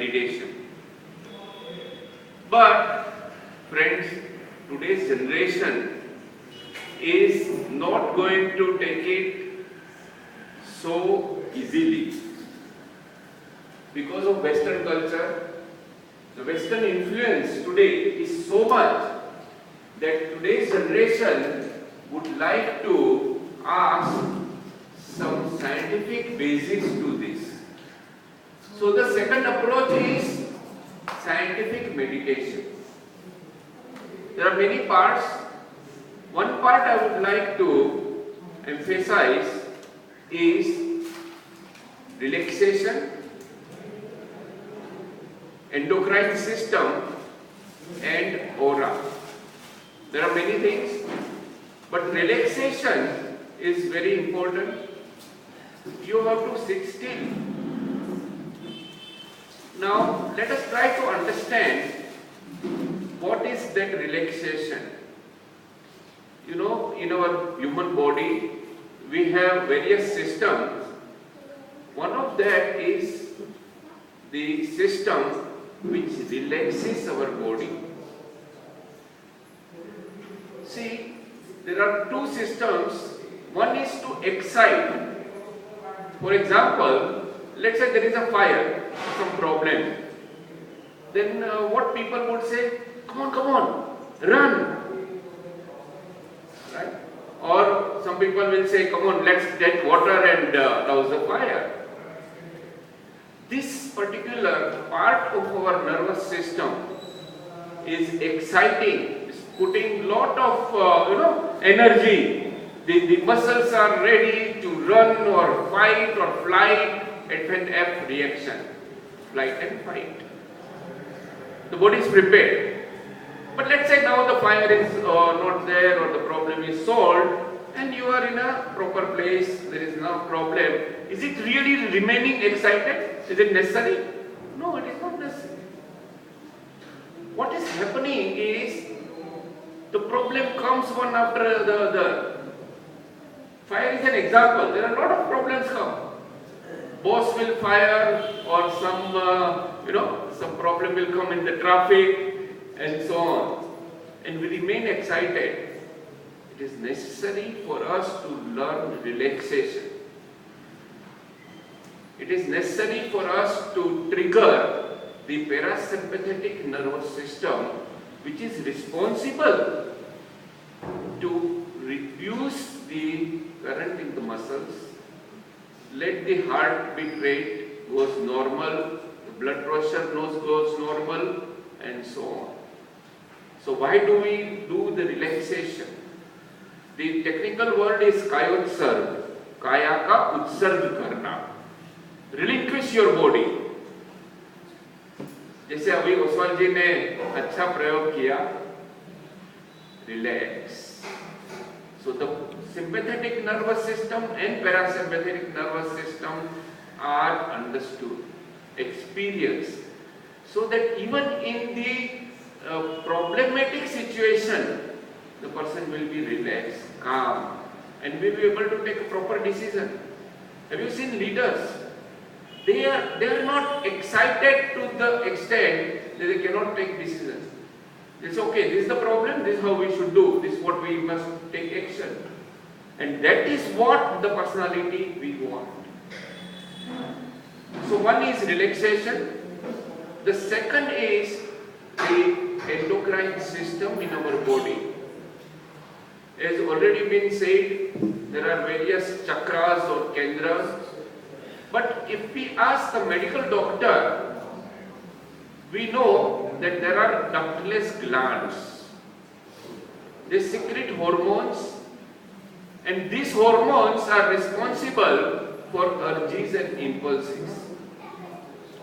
meditation. But friends, today's generation is not going to take it so easily because of Western culture. The Western influence today is so much that today's generation would like to ask some scientific basis to this. So the second approach is scientific meditation. There are many parts. One part I would like to emphasize is relaxation, endocrine system and aura. There are many things, but relaxation is very important. You have to sit still. Now let us try to understand what is that relaxation. You know, in our human body we have various systems. One of that is the system which relaxes our body. See, there are two systems. One is to excite. For example, let's say there is a fire, some problem. Then what people would say, come on, run. Right? Or some people will say, come on, let's get water and douse the fire. This particular part of our nervous system is exciting, is putting lot of energy. The muscles are ready to run or fight or flight, F reaction, flight and fight. The body is prepared. But let's say now the fire is not there or the problem is solved and you are in a proper place, there is no problem. Is it really remaining excited? Is it necessary? No, it is not necessary. What is happening is the problem comes one after the other. Fire is an example. There are a lot of problems come. Boss will fire or some problem will come in the traffic and so on. And we remain excited. It is necessary for us to learn relaxation. It is necessary for us to trigger the parasympathetic nervous system, which is responsible to reduce the current in the muscles, let the heartbeat rate goes normal, the blood pressure goes normal, and so on. So why do we do the relaxation? The technical word is kayotsarg, kaya ka utsarg karna. Relinquish your body. जैसे अभी ओसवाल जी ने अच्छा प्रयोग किया, relax. So the sympathetic nervous system and parasympathetic nervous system are understood, experienced, so that even in the problematic situation, the person will be relaxed, calm, and will be able to take a proper decision. Have you seen leaders? They are not excited to the extent that they cannot take decisions. It's okay, this is the problem, this is how we should do, this is what we must take action. And that is what the personality we want. So one is relaxation. The second is the endocrine system in our body. As already been said, there are various chakras or kendras. But if we ask the medical doctor, we know that there are ductless glands. They secrete hormones, and these hormones are responsible for urges and impulses.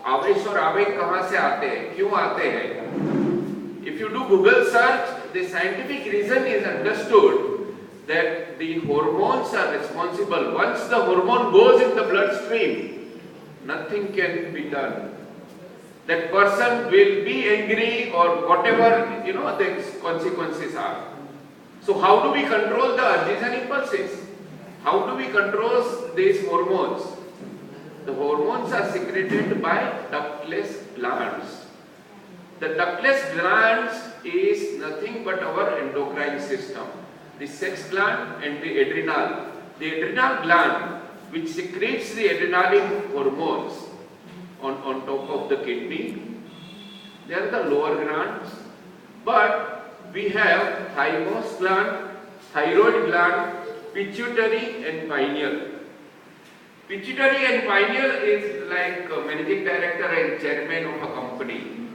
आवेश और आवेग कहाँ से आते हैं? क्यों आते हैं? If you do Google search, the scientific reason is understood that the hormones are responsible. Once the hormone goes in the bloodstream, nothing can be done. That person will be angry or whatever the consequences are. So how do we control the urges and impulses? How do we control these hormones? the hormones are secreted by ductless glands. The ductless glands is nothing but our endocrine system. The sex gland and the adrenal. The adrenal gland, which secretes the adrenaline hormones on top of the kidney, they are the lower glands. But we have thymus gland, thyroid gland, pituitary and pineal. Pituitary and pineal is like a managing director and chairman of a company.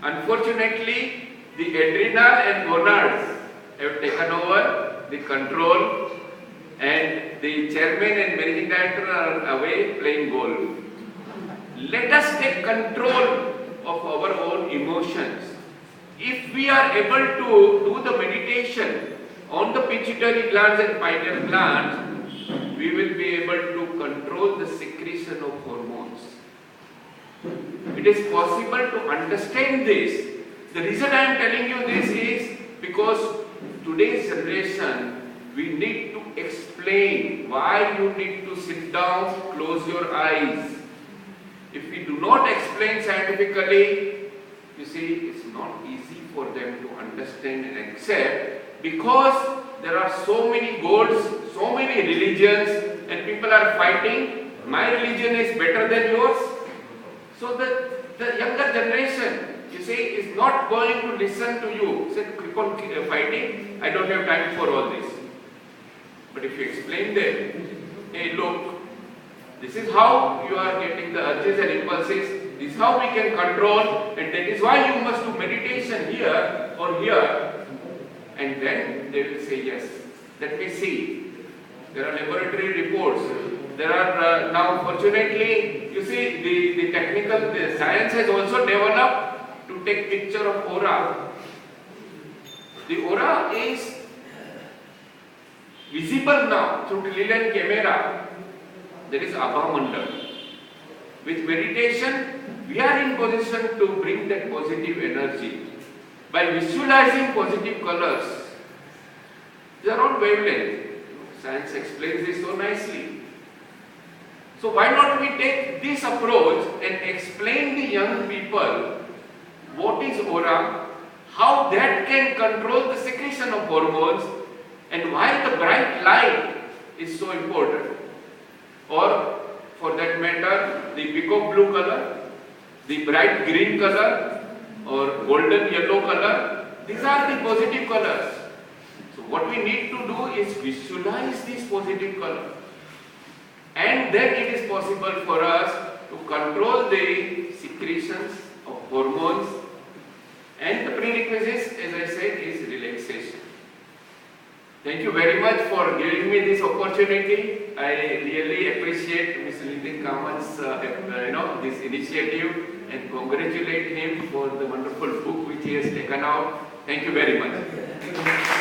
Unfortunately, the adrenal and gonads have taken over the control, and the chairman and managing director are away playing golf. Let us take control of our own emotions. If we are able to do the meditation on the pituitary glands and pineal glands, we will be able to control the secretion of hormones. It is possible to understand this. The reason I am telling you this is because today's generation, we need to explain why you need to sit down, close your eyes. If we do not explain scientifically, you see, it's not easy for them to understand and accept, because there are so many goals, so many religions, and people are fighting. My religion is better than yours. So the younger generation, you see, is not going to listen to you. Say, keep on fighting. I don't have time for all this. But if you explain them, hey, look, this is how you are getting the urges and impulses. This is how we can control, and that is why you must do meditation here or here. And then they will say yes. Let me see. There are laboratory reports. There are now, fortunately, you see, the technical, the science has also developed to take picture of aura. The aura is visible now through the Lilian camera. That is Abha Mandal. With meditation, we are in position to bring that positive energy by visualizing positive colors. They are on wavelength. Science explains this so nicely. So why not we take this approach and explain the young people what is aura, how that can control the secretion of hormones, and why the bright light is so important. Or for that matter, the peacock blue color, the bright green color, or golden yellow color, these are the positive colors. So what we need to do is visualize these positive colors. And then it is possible for us to control the secretions of hormones. And the prerequisites, as I said, is relaxation. Thank you very much for giving me this opportunity. I really appreciate Mr. Nitin Kamat's this initiative, and congratulate him for the wonderful book which he has taken out. Thank you very much.